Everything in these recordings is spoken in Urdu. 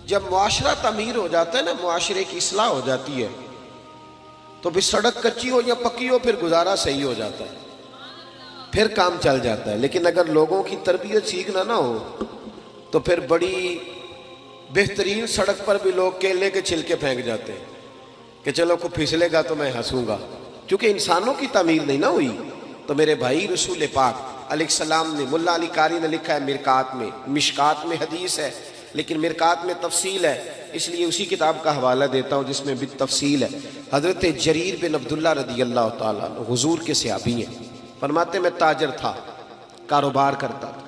جب معاشرہ تعمیر ہو جاتا ہے نا، معاشرے کی اصلاح ہو جاتی ہے، تو بھی سڑک کچی ہو یا پکی ہو پھر گزارا صحیح ہو جاتا ہے، پھر کام چل جاتا ہے۔ لیکن اگر لوگوں کی تربیت سیکھنا نہ ہو تو پھر بڑی بہترین سڑک پر بھی لوگ کیلے کے چھلکے پھینک جاتے ہیں کہ چلو کوئی پھسلے گا تو میں ہنسوں گا، کیونکہ انسانوں کی تعمیر نہیں نہ ہوئی۔ تو میرے بھائی، رسول پاک علیہ السلام نے، ملا علی قاری نے لکھا ہے مرکات میں، مشکات میں حدیث ہے لیکن مرکات میں تفصیل ہے، اس لیے اسی کتاب کا حوالہ دیتا ہوں جس میں بالتفصیل ہے۔ حضرت جریر بن عبداللہ رضی اللہ تعالیٰ عنہ حضور کے صحابی ہیں، فرماتے میں تاجر تھا، کاروبار کرتا تھا۔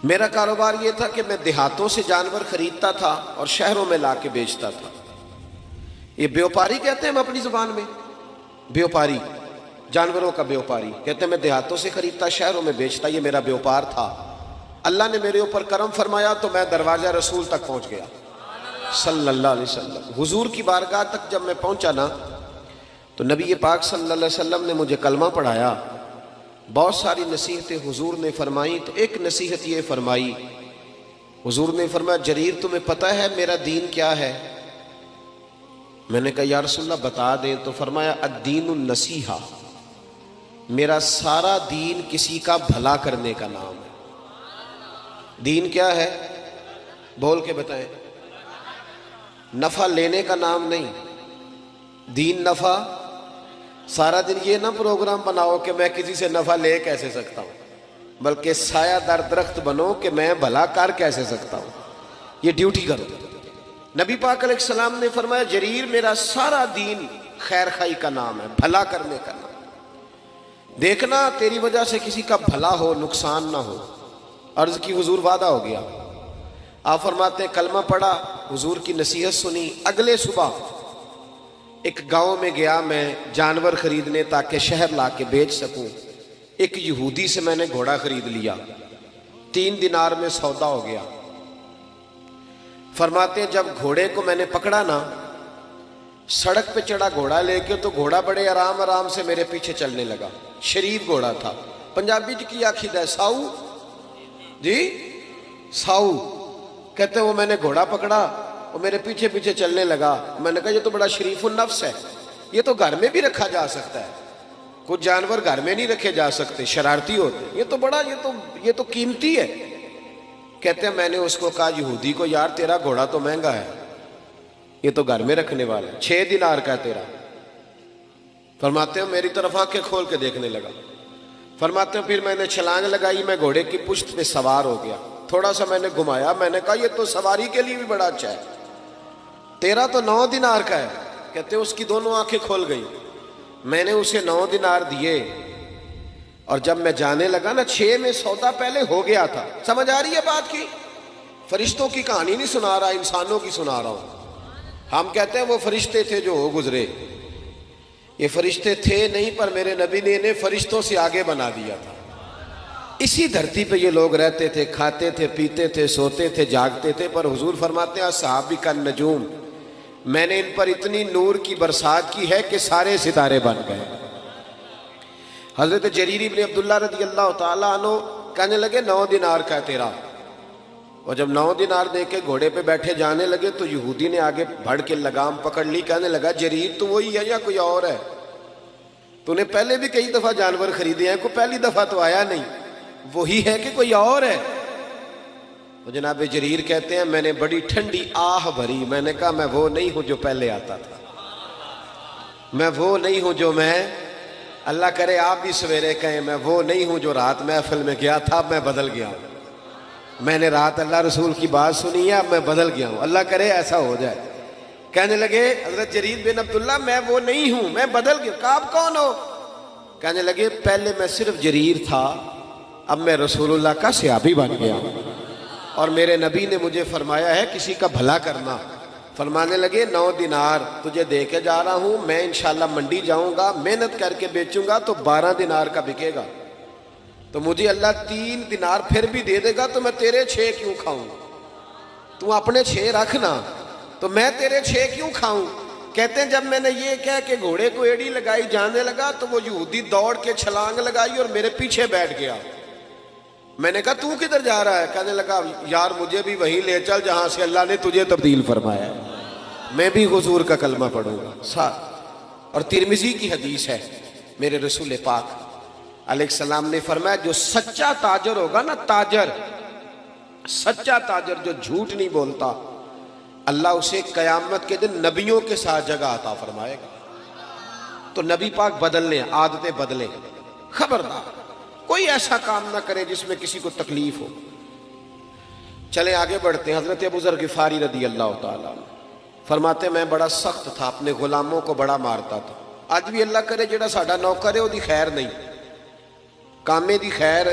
میرا کاروبار یہ تھا کہ میں دیہاتوں سے جانور خریدتا تھا اور شہروں میں لا کے بیچتا تھا۔ یہ بیوپاری کہتے ہیں ہم اپنی زبان میں، بیوپاری، جانوروں کا بیوپاری کہتے ہیں۔ میں دیہاتوں سے خریدتا، شہروں میں بیچتا، یہ میرا بیوپار تھا۔ اللہ نے میرے اوپر کرم فرمایا تو میں دروازہ رسول تک پہنچ گیا صلی اللہ علیہ وسلم۔ حضور کی بارگاہ تک جب میں پہنچا نا تو نبی پاک صلی اللہ علیہ وسلم نے مجھے کلمہ پڑھایا، بہت ساری نصیحتیں حضور نے فرمائی، تو ایک نصیحت یہ فرمائی، حضور نے فرمایا جریر تمہیں پتہ ہے میرا دین کیا ہے؟ میں نے کہا یا رسول اللہ بتا دیں۔ تو فرمایا الدین النصیحہ، میرا سارا دین کسی کا بھلا کرنے کا نام ہے۔ دین کیا ہے؟ بول کے بتائیں۔ نفع لینے کا نام نہیں، دین نفع۔ سارا دن یہ نہ پروگرام بناؤ کہ میں کسی سے نفع لے کیسے سکتا ہوں، بلکہ سایہ در درخت بنو کہ میں بھلا کر کیسے سکتا ہوں، یہ ڈیوٹی کرو۔ نبی پاک علیہ السلام نے فرمایا جریر میرا سارا دین خیر خائی کا نام ہے، بھلا کرنے کا نام، دیکھنا تیری وجہ سے کسی کا بھلا ہو، نقصان نہ ہو۔ عرض کی حضور وعدہ ہو گیا۔ آپ فرماتے ہیں کلمہ پڑھا، حضور کی نصیحت سنی، اگلے صبح ایک گاؤں میں گیا میں جانور خریدنے تاکہ شہر لا کے بیچ سکوں۔ ایک یہودی سے میں نے گھوڑا خرید لیا، 3 دینار میں سودا ہو گیا۔ فرماتے ہیں جب گھوڑے کو میں نے پکڑا نا، سڑک پہ چڑھا گھوڑا لے کے، تو گھوڑا بڑے آرام آرام سے میرے پیچھے چلنے لگا۔ شریف گھوڑا تھا، پنجابی کی آخید ہے ساؤ، جی ساؤ کہتے ہیں۔ وہ میں نے گھوڑا پکڑا، وہ میرے پیچھے پیچھے چلنے لگا۔ میں نے کہا یہ تو بڑا شریف النفس ہے، یہ تو گھر میں بھی رکھا جا سکتا ہے، کچھ جانور گھر میں نہیں رکھے جا سکتے، شرارتی ہوتے، یہ تو بڑا یہ تو قیمتی ہے۔ کہتے ہیں میں نے اس کو کہا یہودی کو یار تیرا گھوڑا تو مہنگا ہے، یہ تو گھر میں رکھنے والا ہے، 6 دینار کا ہے تیرا۔ فرماتے ہیں میری طرف آنکھیں کھول کے دیکھنے لگا۔ فرماتے ہیں پھر میں نے چھلانگ لگائی، میں گھوڑے کی پشت پہ سوار ہو گیا، تھوڑا سا میں نے گھمایا، میں نے کہا یہ تو سواری کے لیے بھی بڑا اچھا ہے، تیرا تو 9 دینار کا ہے۔ کہتے ہیں اس کی دونوں آنکھیں کھول گئی۔ میں نے اسے 9 دینار دیے، اور جب میں جانے لگا نا 6 میں سودا پہلے ہو گیا تھا۔ سمجھ آ رہی ہے بات کی؟ فرشتوں کی کہانی نہیں سنا رہا، انسانوں کی سنا رہا ہوں۔ ہم کہتے ہیں وہ فرشتے تھے جو ہو گزرے، یہ فرشتے تھے نہیں، پر میرے نبی نے انہیں فرشتوں سے آگے بنا دیا تھا۔ اسی دھرتی پہ یہ لوگ رہتے تھے، کھاتے تھے، پیتے تھے، سوتے تھے، جاگتے تھے، پر حضور فرماتے ہیں صحابی کا نجوم، میں نے ان پر اتنی نور کی برسات کی ہے کہ سارے ستارے بن گئے۔ حضرت جریر بن عبداللہ رضی اللہ تعالیٰ عنہ کہنے لگے 9 دینار کا ہے تیرا۔ اور جب 9 دینار دے کے گھوڑے پہ بیٹھے جانے لگے تو یہودی نے آگے بڑھ کے لگام پکڑ لی، کہنے لگا جریر تو وہی ہے یا کوئی اور ہے؟ تو نے پہلے بھی کئی دفعہ جانور خریدے ہیں، کوئی پہلی دفعہ تو آیا نہیں، وہی ہے کہ کوئی اور ہے؟ تو جناب جریر کہتے ہیں میں نے بڑی ٹھنڈی آہ بھری، میں نے کہا میں وہ نہیں ہوں جو پہلے آتا تھا، میں وہ نہیں ہوں جو میں، اللہ کرے آپ بھی سویرے کہیں میں وہ نہیں ہوں جو رات محفل میں گیا تھا، اب میں بدل گیا ہوں، میں نے رات اللہ رسول کی بات سنی ہے، اب میں بدل گیا ہوں، اللہ کرے ایسا ہو جائے۔ کہنے لگے حضرت جریر بن عبداللہ میں وہ نہیں ہوں، میں بدل گیا۔ کہا آپ کون ہو؟ کہنے لگے پہلے میں صرف جریر تھا، اب میں رسول اللہ کا صحابی بن گیا ہوں، اور میرے نبی نے مجھے فرمایا ہے کسی کا بھلا کرنا۔ فرمانے لگے 9 دینار تجھے دے کے جا رہا ہوں، میں انشاءاللہ منڈی جاؤں گا، محنت کر کے بیچوں گا تو 12 دینار کا بکے گا، تو مجھے اللہ 3 دینار پھر بھی دے دے گا، تو میں تیرے 6 کیوں کھاؤں؟ تو اپنے 6 رکھنا، تو میں تیرے 6 کیوں کھاؤں؟ کہتے ہیں جب میں نے یہ کہہ کہ گھوڑے کو ایڑی لگائی جانے لگا تو وہ یہودی دوڑ کے چھلانگ لگائی اور میرے پیچھے بیٹھ گیا۔ میں نے کہا تو کدھر جا رہا ہے؟ کہنے لگا یار مجھے بھی وہیں لے چل جہاں سے اللہ نے تجھے تبدیل فرمایا ہے، میں بھی حضور کا کلمہ پڑھوں گا۔ اور ترمذی کی حدیث ہے، میرے رسول پاک علیہ السلام نے فرمایا جو سچا تاجر ہوگا نا، تاجر، سچا تاجر جو جھوٹ نہیں بولتا، اللہ اسے قیامت کے دن نبیوں کے ساتھ جگہ عطا فرمائے گا۔ تو نبی پاک بدل لیں، عادتیں بدلیں، خبردار کوئی ایسا کام نہ کرے جس میں کسی کو تکلیف ہو۔ چلیں آگے بڑھتے ہیں۔ حضرت ابو ذر غفاری رضی اللہ تعالیٰ عنہ فرماتے میں بڑا سخت تھا، اپنے غلاموں کو بڑا مارتا تھا۔ آج بھی اللہ کرے جڑا ساڈا نوکر ہے وہ خیر نہیں، کامے دی خیر،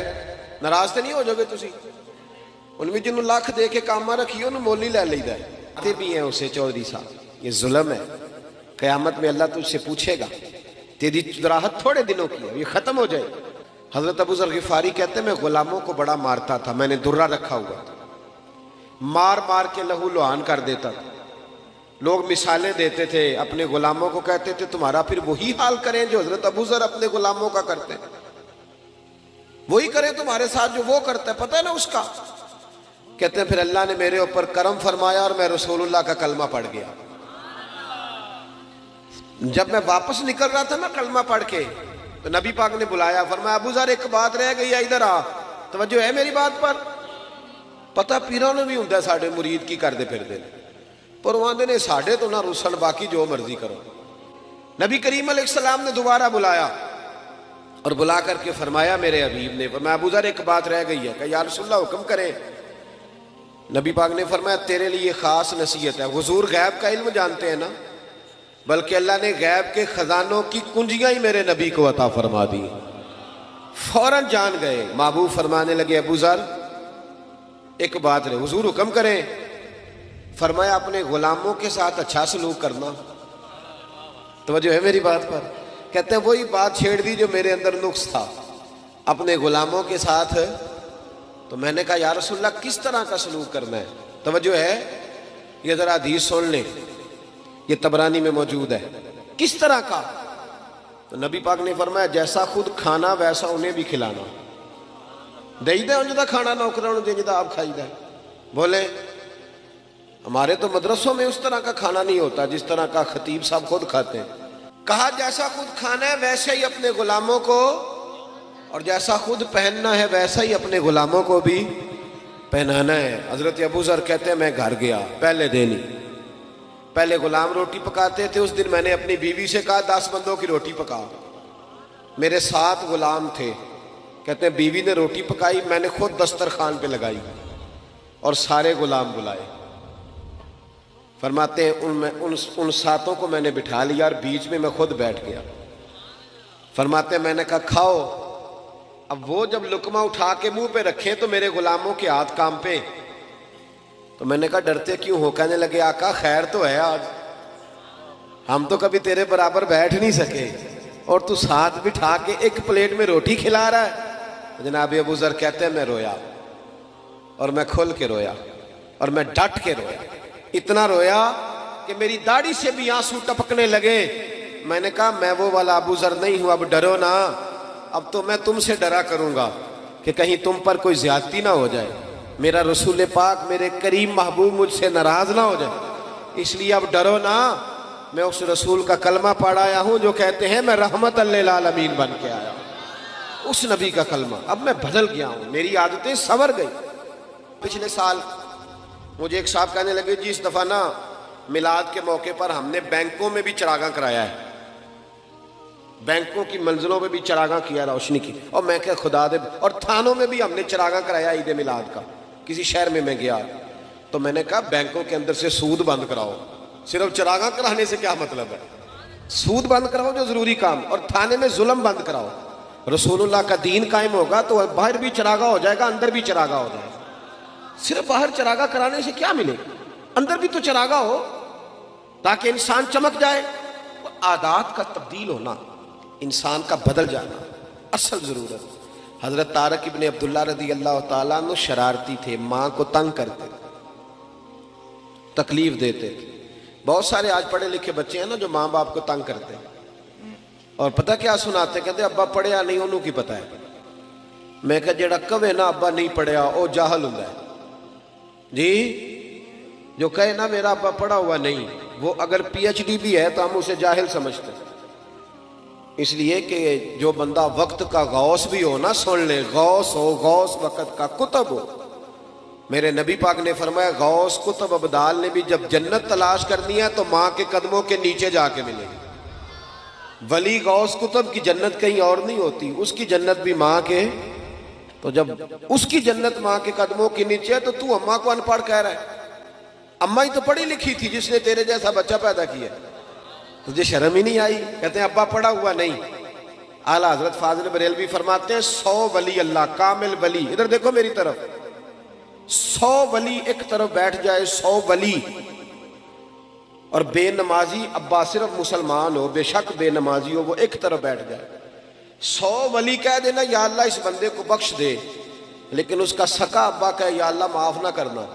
ناراض تو نہیں ہو جاؤ گے تسی؟ ان میں جنہوں لاکھ دے کے کاما رکھی انہوں مولی لے لیدا ہے، آتے بھی ہیں اسے چودھری صاحب، یہ ظلم ہے۔ قیامت میں اللہ تجھ سے پوچھے گا، تیری راحت تھوڑے دنوں کی ہے، یہ ختم ہو جائے۔ حضرت ابو ذر غفاری کہتے ہیں میں غلاموں کو بڑا مارتا تھا، میں نے درہ رکھا ہوا تھا، مار مار کے لہو لہان کر دیتا تھا۔ لوگ مثالیں دیتے تھے، اپنے غلاموں کو کہتے تھے تمہارا پھر وہی حال کریں جو حضرت ابو ذر اپنے غلاموں کا کرتے ہیں، وہی کریں تمہارے ساتھ جو وہ کرتا ہے، پتہ ہے نا اس کا۔ کہتے ہیں پھر اللہ نے میرے اوپر کرم فرمایا اور میں رسول اللہ کا کلمہ پڑھ گیا۔ جب میں واپس نکل رہا تھا نا کلمہ پڑھ کے، تو نبی پاک نے بلایا، فرمایا ابو ذر ایک بات رہ گئی ہے، ادھر آ، توجہ ہے میری بات پر؟ پتہ پیروں نے بھی ہوں ساڑھے مرید کی کر دے پھر دے، پر وہاں نے ساڑھے تو نہ رسل، باقی جو مرضی کرو۔ نبی کریم علیہ السلام نے دوبارہ بلایا اور بلا کر کے فرمایا میرے حبیب نے، فرمایا ابو ذر ایک بات رہ گئی ہے، کہ یا رسول اللہ حکم کریں۔ نبی پاک نے فرمایا تیرے لیے خاص نصیحت ہے۔ حضور غیب کا علم جانتے ہیں نا، بلکہ اللہ نے غیب کے خزانوں کی کنجیاں ہی میرے نبی کو عطا فرما دی، فوراً جان گئے۔ محبوب فرمانے لگے ابو ذر ایک بات رہے، حضور حکم کریں۔ فرمایا اپنے غلاموں کے ساتھ اچھا سلوک کرنا، توجہ ہے میری بات پر؟ کہتے ہیں وہی بات چھیڑ دی جو میرے اندر نقص تھا، اپنے غلاموں کے ساتھ۔ تو میں نے کہا یا رسول اللہ کس طرح کا سلوک کرنا ہے؟ توجہ ہے، یہ ذرا حدیث سن لیں، یہ طبرانی میں موجود ہے، کس طرح کا؟ تو نبی پاک نے فرمایا جیسا خود کھانا ویسا انہیں بھی کھلانا، دے دے ان جدا کھانا نوکروں دے جدا آپ کھائی دے۔ بولے ہمارے تو مدرسوں میں اس طرح کا کھانا نہیں ہوتا جس طرح کا خطیب صاحب خود کھاتے ہیں۔ کہا جیسا خود کھانا ہے ویسے ہی اپنے غلاموں کو، اور جیسا خود پہننا ہے ویسا ہی اپنے غلاموں کو بھی پہنانا ہے۔ حضرت ابو ذر کہتے ہیں میں گھر گیا، پہلے دن ہی، پہلے غلام روٹی پکاتے تھے، اس دن میں نے اپنی بیوی سے کہا 10 بندوں کی روٹی پکا، میرے 7 غلام تھے۔ کہتے ہیں بیوی نے روٹی پکائی، میں نے خود دسترخوان پہ لگائی اور سارے غلام بلائے۔ فرماتے ہیں ان 7 کو میں نے بٹھا لیا اور بیچ میں خود بیٹھ گیا۔ فرماتے ہیں میں نے کہا کھاؤ۔ اب وہ جب لقمہ اٹھا کے منہ پہ رکھیں تو میرے غلاموں کے ہاتھ کام پہ، تو میں نے کہا ڈرتے کیوں ہو؟ کہنے لگے آقا خیر تو ہے، آج ہم تو کبھی تیرے برابر بیٹھ نہیں سکے اور تو ساتھ بٹھا کے ایک پلیٹ میں روٹی کھلا رہا ہے۔ جناب ابو ذر کہتے ہیں میں رویا، اور میں کھل کے رویا، اور میں ڈٹ کے رویا، اتنا رویا کہ میری داڑھی سے بھی آنسو ٹپکنے لگے۔ میں نے کہا میں وہ والا ابو ذر نہیں ہوں، اب ڈرو نا، اب تو میں تم سے ڈرا کروں گا کہ کہیں تم پر کوئی زیادتی نہ ہو جائے، میرا رسول پاک میرے کریم محبوب مجھ سے ناراض نہ ہو جائے، اس لیے اب ڈرو نا۔ میں اس رسول کا کلمہ پڑھ آیا ہوں جو کہتے ہیں میں رحمت للعالمین بن کے آیا ہوں، اس نبی کا کلمہ۔ اب میں بدل گیا ہوں، میری عادتیں سنور گئی۔ پچھلے سال مجھے ایک صاحب کہنے لگے جی اس دفعہ نا میلاد کے موقع پر ہم نے بینکوں میں بھی چراغاں کرایا ہے، بینکوں کی منزلوں میں بھی چراغاں کیا، روشنی کی۔ اور میں کہ خدا دے، اور تھانوں میں بھی ہم نے چراغاں کرایا عید میلاد کا۔ کسی شہر میں گیا تو میں نے کہا بینکوں کے اندر سے سود بند کراؤ، صرف چراغاں کرانے سے کیا مطلب ہے؟ سود بند کراؤ جو ضروری کام، اور تھانے میں ظلم بند کراؤ۔ رسول اللہ کا دین قائم ہوگا تو باہر بھی چراغاں ہو جائے گا، اندر بھی چراغاں ہو جائے گا۔ صرف باہر چراغاں کرانے سے کیا ملے گا؟ اندر بھی تو چراغاں ہو تاکہ انسان چمک جائے۔ عادات کا تبدیل ہونا، انسان کا بدل جانا اصل ضرورت۔ حضرت طارق ابن عبداللہ رضی اللہ تعالیٰ عنہ شرارتی تھے، ماں کو تنگ کرتے تھے، تکلیف دیتے تھے۔ بہت سارے آج پڑھے لکھے بچے ہیں نا جو ماں باپ کو تنگ کرتے ہیں، اور پتہ کیا سناتے، کہتے ابا پڑھیا نہیں، انہوں کی پتہ ہے، میں کہ جڑا کہے نا ابا نہیں پڑھیا وہ جاہل ہوندا ہے جی، جو کہے نا میرا ابا پڑھا ہوا نہیں، وہ اگر پی ایچ ڈی بھی ہے تو ہم اسے جاہل سمجھتے ہیں۔ اس لیے کہ جو بندہ وقت کا غوث بھی ہو نا، سن لے، غوث ہو، غوث وقت کا کتب ہو۔ میرے نبی پاک نے فرمایا غوث کتب ابدال نے بھی جب جنت تلاش کرنی ہے تو ماں کے قدموں کے نیچے جا کے ملے گی۔ ولی غوث کتب کی جنت کہیں اور نہیں ہوتی، اس کی جنت بھی ماں کے، تو جب اس کی جنت ماں کے قدموں کے نیچے ہے تو اماں کو ان پڑھ کہہ رہا ہے؟ اماں ہی تو پڑھی لکھی تھی جس نے تیرے جیسا بچہ پیدا کیا، تجھے شرم ہی نہیں آئی؟ کہتے ہیں ابا پڑھا ہوا نہیں۔ اعلیٰ حضرت فاضل بریلوی فرماتے ہیں 100 ولی اللہ، کامل ولی، ادھر دیکھو میری طرف، 100 ولی ایک طرف بیٹھ جائے، 100 ولی، اور بے نمازی ابا صرف مسلمان ہو، بے شک بے نمازی ہو، وہ ایک طرف بیٹھ جائے، 100 ولی کہہ دینا یا اللہ اس بندے کو بخش دے، لیکن اس کا سکا ابا کہے یا اللہ معاف نہ کرنا،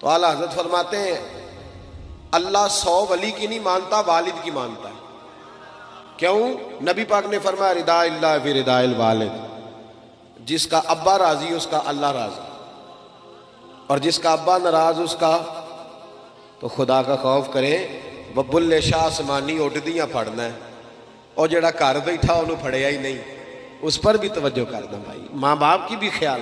تو اعلیٰ حضرت فرماتے ہیں اللہ 100 ولی کی نہیں مانتا، والد کی مانتا ہے۔ کیوں؟ نبی پاک نے فرمایا رضا اللہ فی رضا الوالد، جس کا ابا راضی اس کا اللہ راضی، اور جس کا ابا ناراض اس کا، تو خدا کا خوف کریں، ببلے شاہ آسمانی اڈدیاں پھڑنا ہے، اور جڑا گھر بیٹھا انہوں پھڑیا ہی نہیں، اس پر بھی توجہ کرنا بھائی، ماں باپ کی بھی خیال